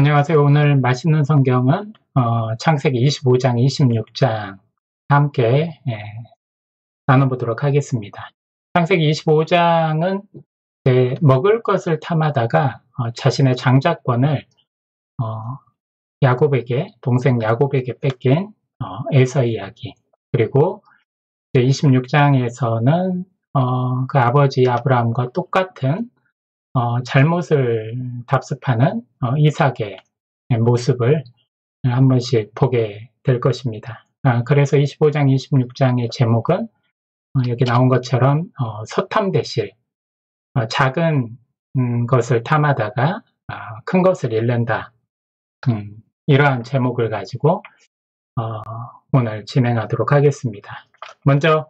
안녕하세요. 오늘 맛있는 성경은 창세기 25장, 26장 함께 나눠보도록 하겠습니다. 창세기 25장은 먹을 것을 탐하다가 자신의 장자권을 야곱에게, 동생 야곱에게 뺏긴 에서 이야기, 그리고 26장에서는 그 아버지 아브라함과 똑같은 잘못을 답습하는 이삭의 모습을 한 번씩 보게 될 것입니다. 그래서 25장, 26장의 제목은 여기 나온 것처럼 서탐대실, 작은 것을 탐하다가 큰 것을 잃는다. 이러한 제목을 가지고 오늘 진행하도록 하겠습니다. 먼저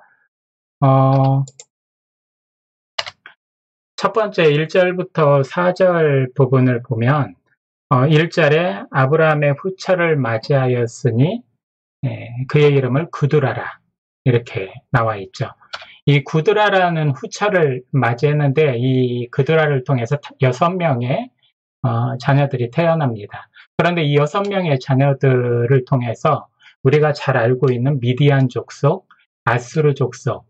첫 번째 1절부터 4절 부분을 보면 1절에 아브라함의 후처를 맞이하였으니 그의 이름을 구두라라 이렇게 나와 있죠. 이 구두라라는 후처를 맞이했는데 이 구두라를 통해서 6명의 자녀들이 태어납니다. 그런데 이 6명의 자녀들을 통해서 우리가 잘 알고 있는 미디안 족속, 아수르 족속,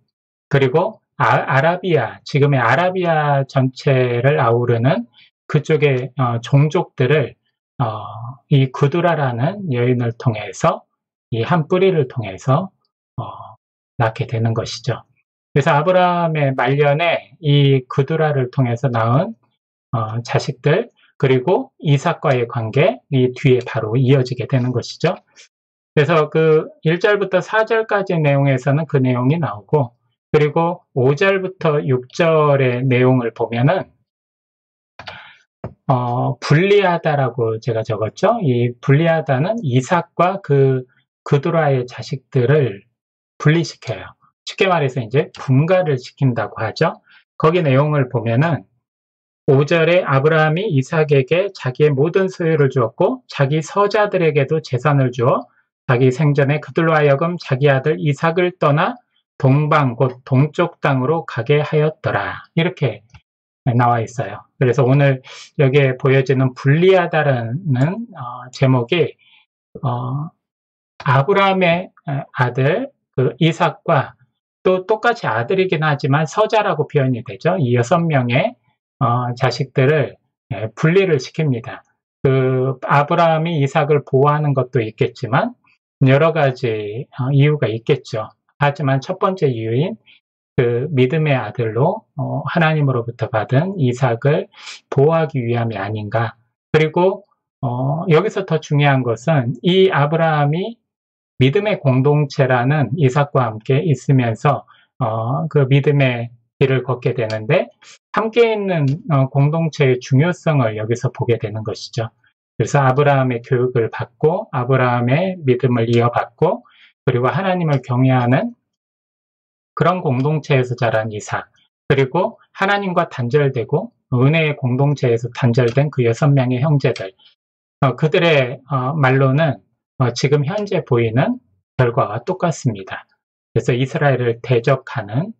그리고 아라비아, 지금의 아라비아 전체를 아우르는 그쪽의 종족들을 이 구두라라는 여인을 통해서, 이 한 뿌리를 통해서 낳게 되는 것이죠. 그래서 아브라함의 말년에 이 구두라를 통해서 낳은 자식들, 그리고 이삭과의 관계, 이 뒤에 바로 이어지게 되는 것이죠. 그래서 그 1절부터 4절까지 내용에서는 그 내용이 나오고, 그리고 5절부터 6절의 내용을 보면은 분리하다라고 제가 적었죠. 이 분리하다는 이삭과 그 구두라의 자식들을 분리시켜요. 쉽게 말해서 이제 분가를 시킨다고 하죠. 거기 내용을 보면은 5절에 아브라함이 이삭에게 자기의 모든 소유를 주었고 자기 서자들에게도 재산을 주어 자기 생전에 그들로 하여금 자기 아들 이삭을 떠나 동방 곧 동쪽 땅으로 가게 하였더라. 이렇게 나와 있어요. 그래서 오늘 여기에 보여지는 분리하다라는 제목이 아브라함의 아들 그 이삭과 또 똑같이 아들이긴 하지만 서자라고 표현이 되죠. 이 6명의 자식들을 분리를 시킵니다. 그 아브라함이 이삭을 보호하는 것도 있겠지만 여러 가지 이유가 있겠죠. 하지만 첫 번째 이유인 그 믿음의 아들로 하나님으로부터 받은 이삭을 보호하기 위함이 아닌가. 그리고 여기서 더 중요한 것은 이 아브라함이 믿음의 공동체라는 이삭과 함께 있으면서 그 믿음의 길을 걷게 되는데 함께 있는 공동체의 중요성을 여기서 보게 되는 것이죠. 그래서 아브라함의 교육을 받고 아브라함의 믿음을 이어받고 그리고 하나님을 경외하는 그런 공동체에서 자란 이삭, 그리고 하나님과 단절되고 은혜의 공동체에서 단절된 그 6명의 형제들, 그들의 말로는 지금 현재 보이는 결과가 똑같습니다. 그래서 이스라엘을 대적하는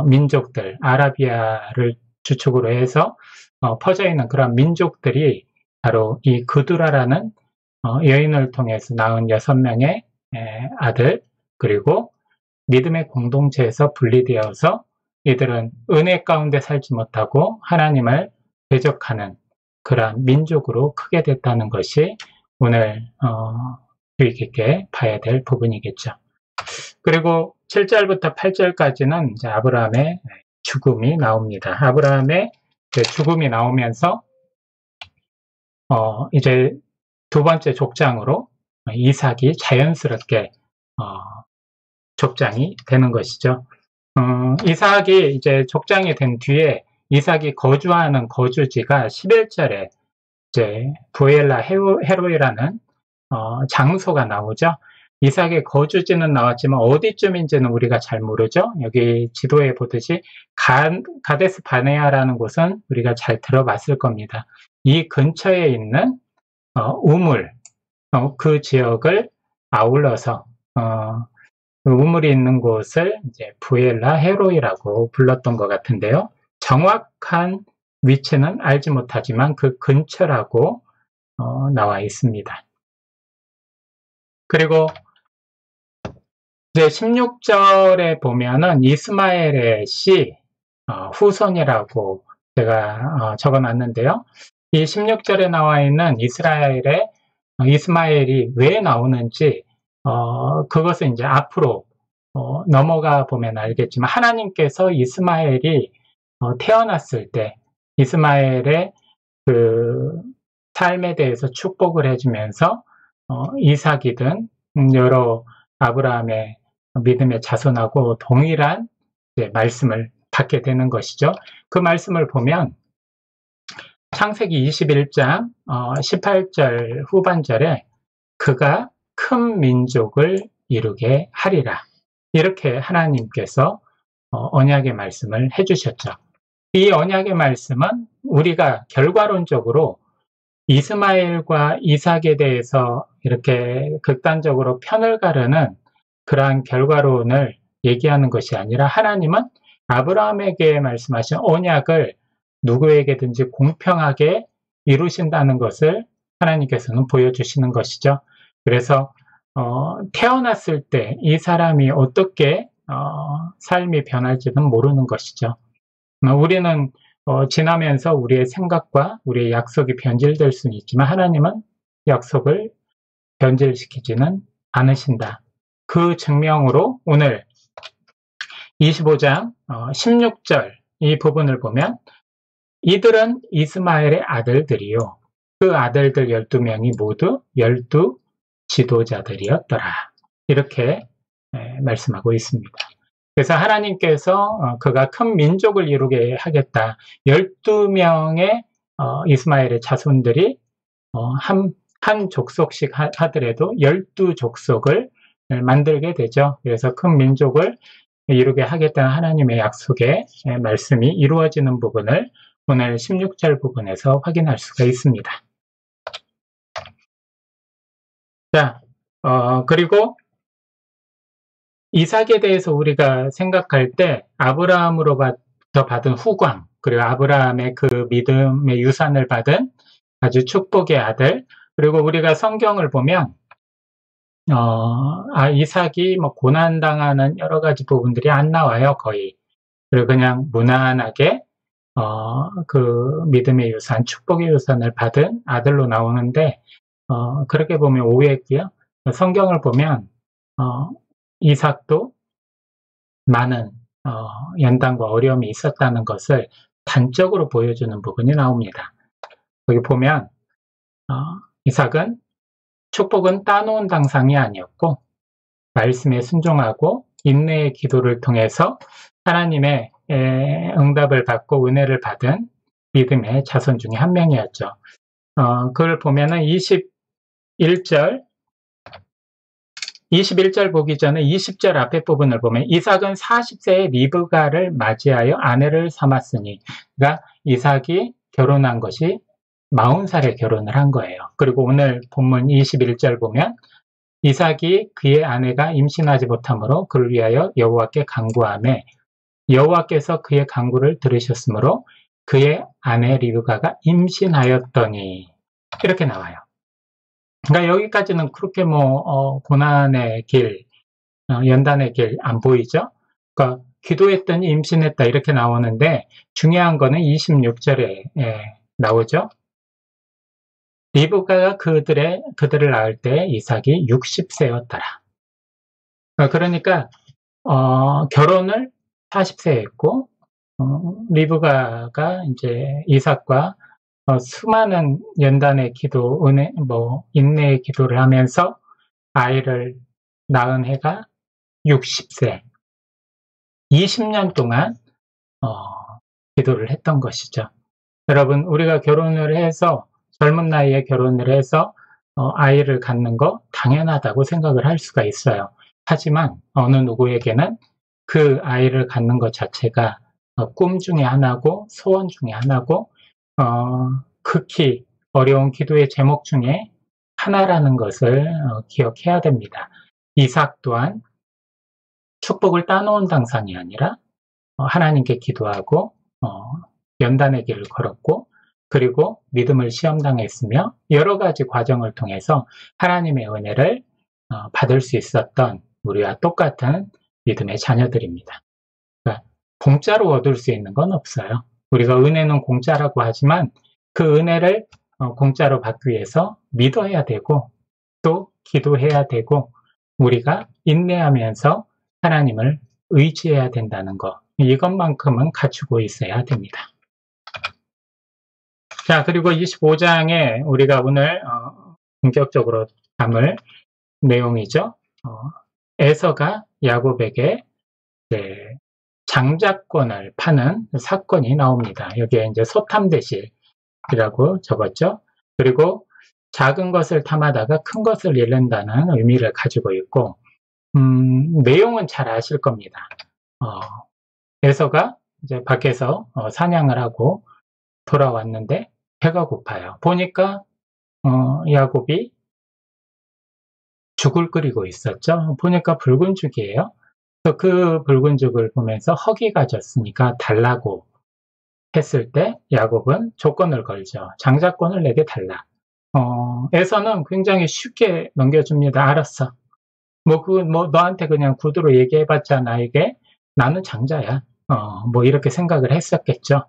민족들, 아라비아를 주축으로 해서 퍼져 있는 그런 민족들이 바로 이 구두라라는 여인을 통해서 낳은 6명의 아들, 그리고 믿음의 공동체에서 분리되어서 이들은 은혜 가운데 살지 못하고 하나님을 대적하는 그러한 민족으로 크게 됐다는 것이 오늘 주의 깊게 봐야 될 부분이겠죠. 그리고 7절부터 8절까지는 이제 아브라함의 죽음이 나옵니다. 아브라함의 죽음이 나오면서 이제 두 번째 족장으로 이삭이 자연스럽게 족장이 되는 것이죠. 이삭이 이제 족장이 된 뒤에 이삭이 거주하는 거주지가 11절에 이제 부엘라 헤로이라는 장소가 나오죠. 이삭의 거주지는 나왔지만 어디쯤인지는 우리가 잘 모르죠. 여기 지도에 보듯이 가데스 바네아라는 곳은 우리가 잘 들어봤을 겁니다. 이 근처에 있는 우물, 그 지역을 아울러서 그 우물이 있는 곳을 이제 부엘라 헤로이라고 불렀던 것 같은데요. 정확한 위치는 알지 못하지만 그 근처라고 나와 있습니다. 그리고 이제 16절에 보면은 이스마엘의 씨 후손이라고 제가 적어놨는데요. 이 16절에 나와 있는 이스라엘의 이스마엘이 왜 나오는지 그것은 이제 앞으로 넘어가 보면 알겠지만 하나님께서 이스마엘이 태어났을 때 이스마엘의 그 삶에 대해서 축복을 해주면서 이삭이든 여러 아브라함의 믿음의 자손하고 동일한 말씀을 받게 되는 것이죠. 그 말씀을 보면 창세기 21장 18절 후반절에 그가 큰 민족을 이루게 하리라. 이렇게 하나님께서 언약의 말씀을 해주셨죠. 이 언약의 말씀은 우리가 결과론적으로 이스마엘과 이삭에 대해서 이렇게 극단적으로 편을 가르는 그러한 결과론을 얘기하는 것이 아니라 하나님은 아브라함에게 말씀하신 언약을 누구에게든지 공평하게 이루신다는 것을 하나님께서는 보여주시는 것이죠. 그래서 태어났을 때 이 사람이 어떻게 삶이 변할지는 모르는 것이죠. 우리는 지나면서 우리의 생각과 우리의 약속이 변질될 수는 있지만 하나님은 약속을 변질시키지는 않으신다. 그 증명으로 오늘 25장 16절 이 부분을 보면 이들은 이스마엘의 아들들이요. 그 아들들 12명이 모두 12 지도자들이었더라. 이렇게 말씀하고 있습니다. 그래서 하나님께서 그가 큰 민족을 이루게 하겠다. 12명의 이스마엘의 자손들이 한 족속씩 하더라도 12족속을 만들게 되죠. 그래서 큰 민족을 이루게 하겠다는 하나님의 약속의 말씀이 이루어지는 부분을 오늘 16절 부분에서 확인할 수가 있습니다. 자, 그리고 이삭에 대해서 우리가 생각할 때 아브라함으로부터 받은 후광, 그리고 아브라함의 그 믿음의 유산을 받은 아주 축복의 아들, 그리고 우리가 성경을 보면 이삭이 뭐 고난당하는 여러 가지 부분들이 안 나와요, 거의. 그리고 그냥 무난하게 그 믿음의 유산, 축복의 유산을 받은 아들로 나오는데 그렇게 보면 오해했고요. 성경을 보면 이삭도 많은 연단과 어려움이 있었다는 것을 단적으로 보여주는 부분이 나옵니다. 거기 보면 이삭은 축복은 따놓은 당상이 아니었고 말씀에 순종하고 인내의 기도를 통해서 하나님의 응답을 받고 은혜를 받은 믿음의 자손 중에 한 명이었죠. 그걸 보면은 21절 보기 전에 20절 앞에 부분을 보면 이삭은 40세에 리브가를 맞이하여 아내를 삼았으니, 그러니까 이삭이 결혼한 것이 40살에 결혼을 한 거예요. 그리고 오늘 본문 21절 보면 이삭이 그의 아내가 임신하지 못하므로 그를 위하여 여호와께 간구하매 여호와께서 그의 간구를 들으셨으므로 그의 아내 리브가가 임신하였더니, 이렇게 나와요. 그러니까 여기까지는 그렇게 고난의 길, 연단의 길 안 보이죠? 그러니까 기도했더니 임신했다 이렇게 나오는데 중요한 거는 26절에 나오죠. 리브가가 그들을 낳을 때 이삭이 60세였더라. 그러니까 결혼을 40세에 했고 리브가가 이제 이삭과 수많은 연단의 기도, 은혜, 인내의 기도를 하면서 아이를 낳은 해가 60세, 20년 동안 기도를 했던 것이죠. 여러분, 우리가 결혼을 해서 젊은 나이에 결혼을 해서 아이를 갖는 거 당연하다고 생각을 할 수가 있어요. 하지만 어느 누구에게는 그 아이를 갖는 것 자체가 꿈 중에 하나고 소원 중에 하나고 극히 어려운 기도의 제목 중에 하나라는 것을 기억해야 됩니다. 이삭 또한 축복을 따놓은 당상이 아니라 하나님께 기도하고 연단의 길을 걸었고 그리고 믿음을 시험당했으며 여러 가지 과정을 통해서 하나님의 은혜를 받을 수 있었던 우리와 똑같은 믿음의 자녀들입니다. 그러니까 공짜로 얻을 수 있는 건 없어요. 우리가 은혜는 공짜라고 하지만 그 은혜를 공짜로 받기 위해서 믿어야 되고 또 기도해야 되고 우리가 인내하면서 하나님을 의지해야 된다는 것, 이것만큼은 갖추고 있어야 됩니다. 자, 그리고 25장에 우리가 오늘 본격적으로 담을 내용이죠. 에서가 야곱에게 장자권을 파는 사건이 나옵니다. 여기에 이제 소탐대실이라고 적었죠. 그리고 작은 것을 탐하다가 큰 것을 잃는다는 의미를 가지고 있고, 내용은 잘 아실 겁니다. 에서가 이제 밖에서 사냥을 하고 돌아왔는데 배가 고파요. 보니까 야곱이 죽을 끓이고 있었죠. 보니까 붉은 죽이에요. 그래서 그 붉은 죽을 보면서 허기가 졌으니까 달라고 했을 때 야곱은 조건을 걸죠. 장자권을 내게 달라. 에서는 굉장히 쉽게 넘겨줍니다. 알았어. 너한테 그냥 구두로 얘기해봤자 나는 장자야. 이렇게 생각을 했었겠죠.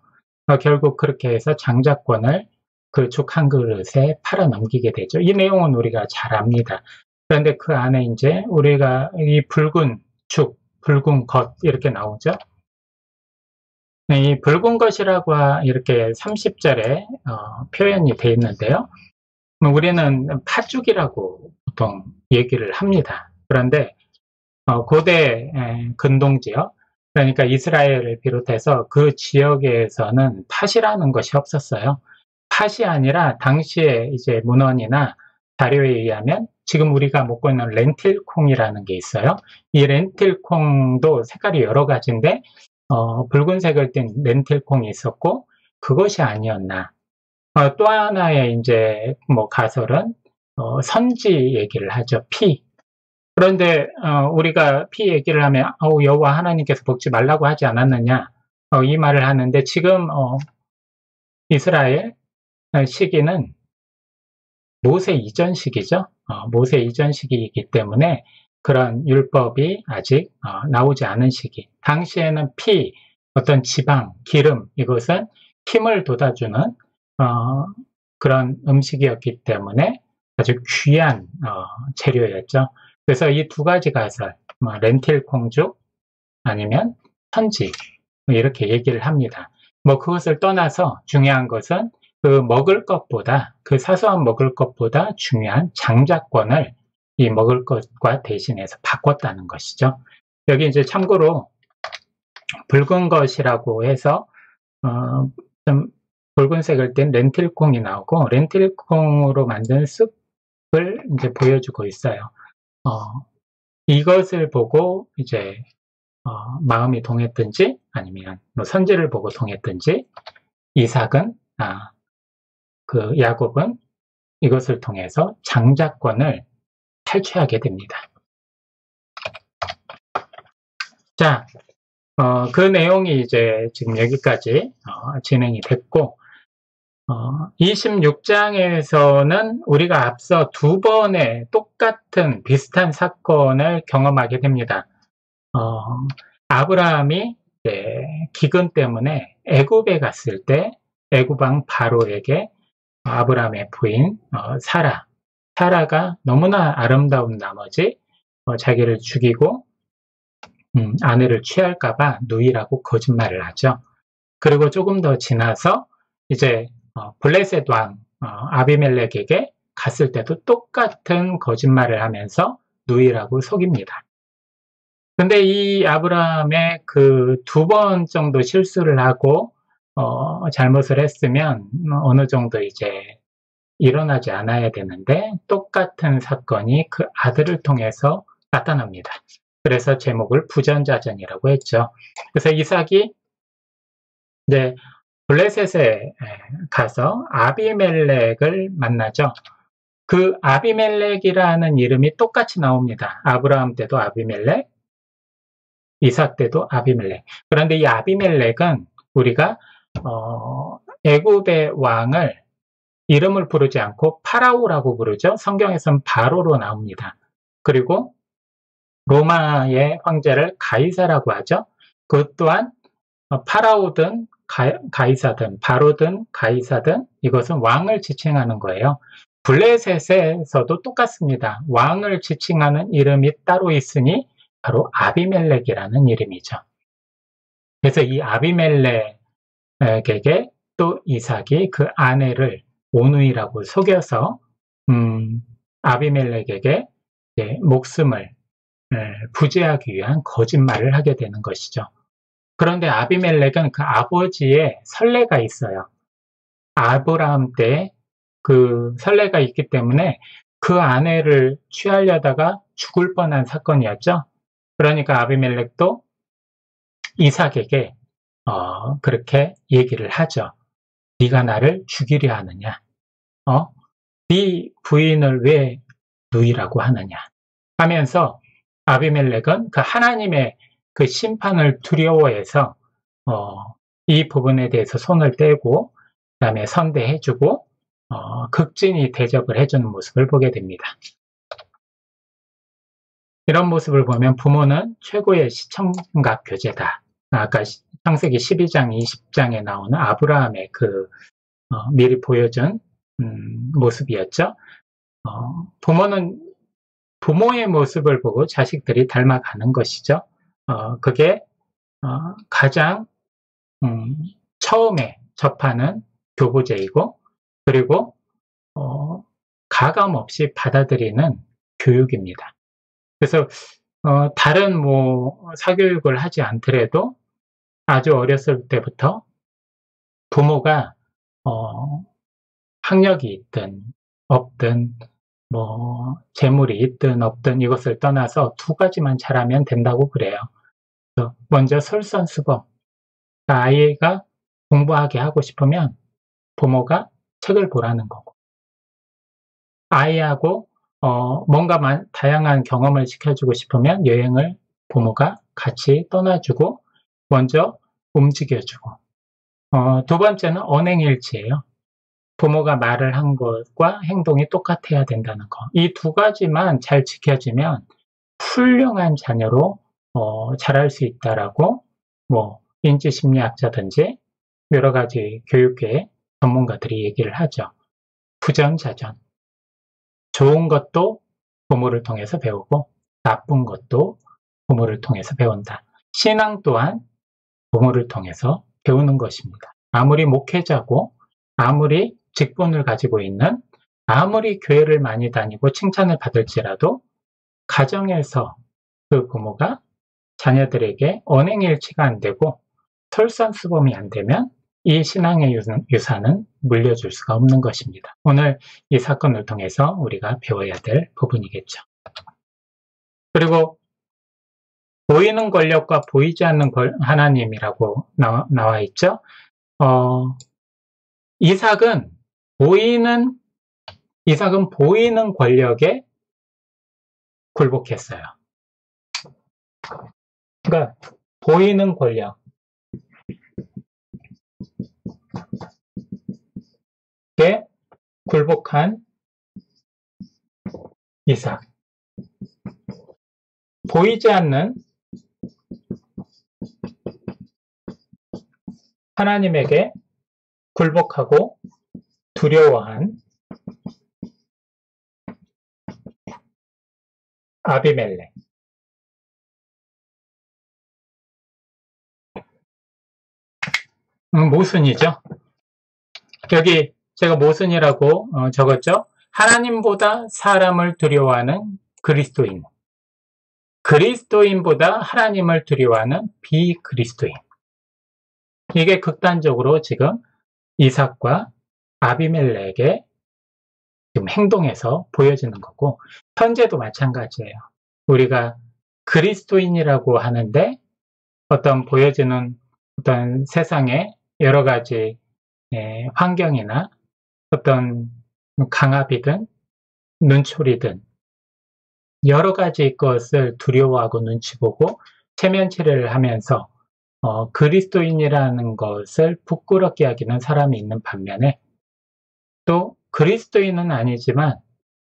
결국 그렇게 해서 장자권을 그 죽 한 그릇에 팔아 넘기게 되죠. 이 내용은 우리가 잘 압니다. 그런데 그 안에 이제 우리가 이 붉은 죽, 붉은 것 이렇게 나오죠. 이 붉은 것이라고 이렇게 30절에 표현이 되어 있는데요. 우리는 팥죽이라고 보통 얘기를 합니다. 그런데 고대 근동지역, 그러니까 이스라엘을 비롯해서 그 지역에서는 팥이라는 것이 없었어요. 팥이 아니라 당시에 이제 문헌이나 자료에 의하면 지금 우리가 먹고 있는 렌틸콩이라는 게 있어요. 이 렌틸콩도 색깔이 여러 가지인데 붉은색을 띤 렌틸콩이 있었고 그것이 아니었나. 또 하나의 이제 가설은 선지 얘기를 하죠. 피. 그런데 우리가 피 얘기를 하면 여호와 하나님께서 먹지 말라고 하지 않았느냐 이 말을 하는데 지금 이스라엘 시기는 모세 이전 시기죠. 모세 이전 시기이기 때문에 그런 율법이 아직 나오지 않은 시기. 당시에는 피, 어떤 지방, 기름 이것은 힘을 돋아주는 그런 음식이었기 때문에 아주 귀한 재료였죠. 그래서 이 두 가지 가설, 렌틸콩죽 아니면 선지 이렇게 얘기를 합니다. 그것을 떠나서 중요한 것은 그 먹을 것보다, 그 사소한 먹을 것보다 중요한 장자권을 이 먹을 것과 대신해서 바꿨다는 것이죠. 여기 이제 참고로 붉은 것이라고 해서 좀 붉은색을 띤 렌틸콩이 나오고 렌틸콩으로 만든 쑥을 이제 보여주고 있어요. 이것을 보고 이제 마음이 동했든지 아니면 선지를 보고 동했든지 이삭은 그 야곱은 이것을 통해서 장자권을 탈취하게 됩니다. 자, 그 내용이 이제 지금 여기까지 진행이 됐고 26장에서는 우리가 앞서 두 번의 똑같은 비슷한 사건을 경험하게 됩니다. 아브라함이 기근 때문에 애굽에 갔을 때 애굽왕 바로에게 아브라함의 부인 사라가 너무나 아름다운 나머지 자기를 죽이고 아내를 취할까봐 누이라고 거짓말을 하죠. 그리고 조금 더 지나서 이제 블레셋 왕 아비멜렉에게 갔을 때도 똑같은 거짓말을 하면서 누이라고 속입니다. 근데 이 아브라함의 그 두 번 정도 실수를 하고 잘못을 했으면 어느 정도 이제 일어나지 않아야 되는데 똑같은 사건이 그 아들을 통해서 나타납니다. 그래서 제목을 부전자전이라고 했죠. 그래서 이삭이 이제 블레셋에 가서 아비멜렉을 만나죠. 그 아비멜렉이라는 이름이 똑같이 나옵니다. 아브라함 때도 아비멜렉, 이삭 때도 아비멜렉. 그런데 이 아비멜렉은 우리가 애굽의 왕을 이름을 부르지 않고 파라오라고 부르죠. 성경에서는 바로로 나옵니다. 그리고 로마의 황제를 가이사라고 하죠. 그것 또한 파라오든 가이사든 바로든 가이사든 이것은 왕을 지칭하는 거예요. 블레셋에서도 똑같습니다. 왕을 지칭하는 이름이 따로 있으니 바로 아비멜렉이라는 이름이죠. 그래서 이 아비멜렉에게 또 이삭이 그 아내를 오누이라고 속여서 아비멜렉에게 목숨을 부지하기 위한 거짓말을 하게 되는 것이죠. 그런데 아비멜렉은 그 아버지의 선례가 있어요. 아브라함 때 그 선례가 있기 때문에 그 아내를 취하려다가 죽을 뻔한 사건이었죠. 그러니까 아비멜렉도 이삭에게 그렇게 얘기를 하죠. 네가 나를 죽이려 하느냐? 네 부인을 왜 누이라고 하느냐? 하면서 아비멜렉은 그 하나님의 그 심판을 두려워해서 이 부분에 대해서 손을 떼고 그다음에 선대해주고 극진히 대접을 해주는 모습을 보게 됩니다. 이런 모습을 보면 부모는 최고의 시청각 교제다. 아까 창세기 12장, 20장에 나오는 아브라함의 그 미리 보여준 모습이었죠. 부모는 부모의 모습을 보고 자식들이 닮아가는 것이죠. 그게 가장 처음에 접하는 교보제이고 그리고 가감 없이 받아들이는 교육입니다. 그래서 다른 사교육을 하지 않더라도 아주 어렸을 때부터 부모가 학력이 있든 없든 재물이 있든 없든 이것을 떠나서 두 가지만 잘하면 된다고 그래요. 먼저 솔선수범. 아이가 공부하게 하고 싶으면 부모가 책을 보라는 거고 아이하고 뭔가 다양한 경험을 시켜주고 싶으면 여행을 부모가 같이 떠나주고 먼저 움직여주고 두 번째는 언행일치예요. 부모가 말을 한 것과 행동이 똑같아야 된다는 거. 이 두 가지만 잘 지켜지면 훌륭한 자녀로 자랄 수 있다라고 인지심리학자든지 여러 가지 교육계 전문가들이 얘기를 하죠. 부전자전. 좋은 것도 부모를 통해서 배우고 나쁜 것도 부모를 통해서 배운다. 신앙 또한 부모를 통해서 배우는 것입니다. 아무리 목회자고 아무리 직분을 가지고 있는 아무리 교회를 많이 다니고 칭찬을 받을지라도 가정에서 그 부모가 자녀들에게 언행일치가 안 되고 솔선수범이 안 되면 이 신앙의 유산은 물려줄 수가 없는 것입니다. 오늘 이 사건을 통해서 우리가 배워야 될 부분이겠죠. 그리고 보이는 권력과 보이지 않는 하나님이라고 나와 있죠. 이삭은 보이는 권력에 굴복했어요. 그러니까 보이는 권력에 굴복한 이삭. 보이지 않는 하나님에게 굴복하고 두려워한 아비멜렉. 모순이죠. 여기 제가 모순이라고 적었죠. 하나님보다 사람을 두려워하는 그리스도인. 그리스도인보다 하나님을 두려워하는 비그리스도인. 이게 극단적으로 지금 이삭과 아비멜렉의 지금 행동에서 보여지는 거고 현재도 마찬가지예요. 우리가 그리스도인이라고 하는데 보여지는 어떤 세상의 여러 가지 환경이나 어떤 강압이든 눈초리든 여러 가지 것을 두려워하고 눈치 보고 체면치레를 하면서 그리스도인이라는 것을 부끄럽게 여기는 사람이 있는 반면에 또 그리스도인은 아니지만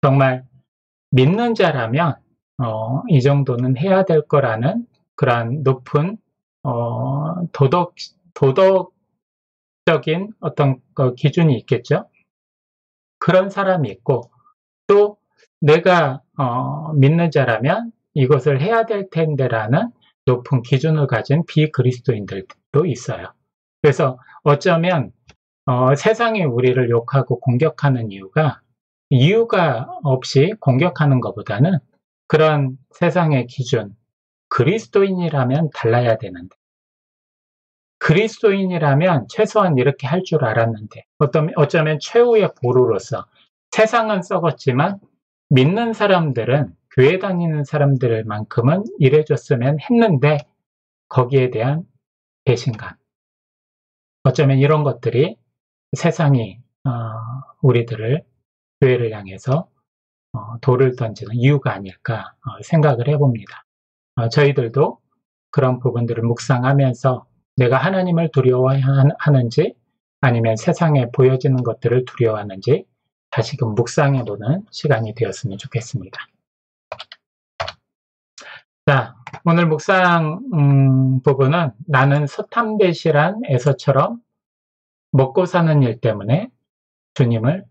정말 믿는 자라면 이 정도는 해야 될 거라는 그러한 높은 도덕적인 어떤 기준이 있겠죠. 그런 사람이 있고 또 내가 믿는 자라면 이것을 해야 될 텐데라는 높은 기준을 가진 비그리스도인들도 있어요. 그래서 어쩌면 세상이 우리를 욕하고 공격하는 이유가 없이 공격하는 것보다는 그런 세상의 기준, 그리스도인이라면 달라야 되는데 그리스도인이라면 최소한 이렇게 할 줄 알았는데 어쩌면 최후의 보루로서 세상은 썩었지만 믿는 사람들은 교회 다니는 사람들만큼은 이래줬으면 했는데 거기에 대한 배신감 어쩌면 이런 것들이 세상이 우리들을 교회를 향해서 돌을 던지는 이유가 아닐까 생각을 해봅니다. 저희들도 그런 부분들을 묵상하면서 내가 하나님을 두려워하는지 아니면 세상에 보여지는 것들을 두려워하는지 다시금 묵상해보는 시간이 되었으면 좋겠습니다. 자, 오늘 묵상 부분은 나는 서탐배실한 에서처럼 먹고 사는 일 때문에 주님을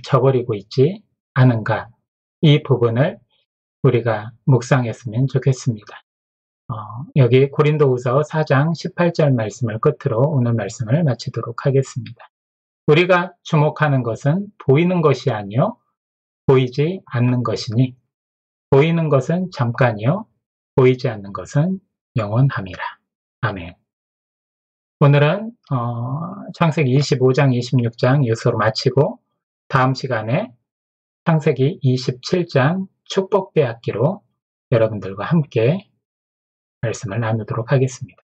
저버리고 있지 않은가 이 부분을 우리가 묵상했으면 좋겠습니다. 여기 고린도후서 4장 18절 말씀을 끝으로 오늘 말씀을 마치도록 하겠습니다. 우리가 주목하는 것은 보이는 것이 아니요 보이지 않는 것이니 보이는 것은 잠깐이요 보이지 않는 것은 영원함이라. 아멘. 오늘은 창세기 25장 26장 이것으로 마치고 다음 시간에 창세기 27장 축복 빼앗기로 여러분들과 함께 말씀을 나누도록 하겠습니다.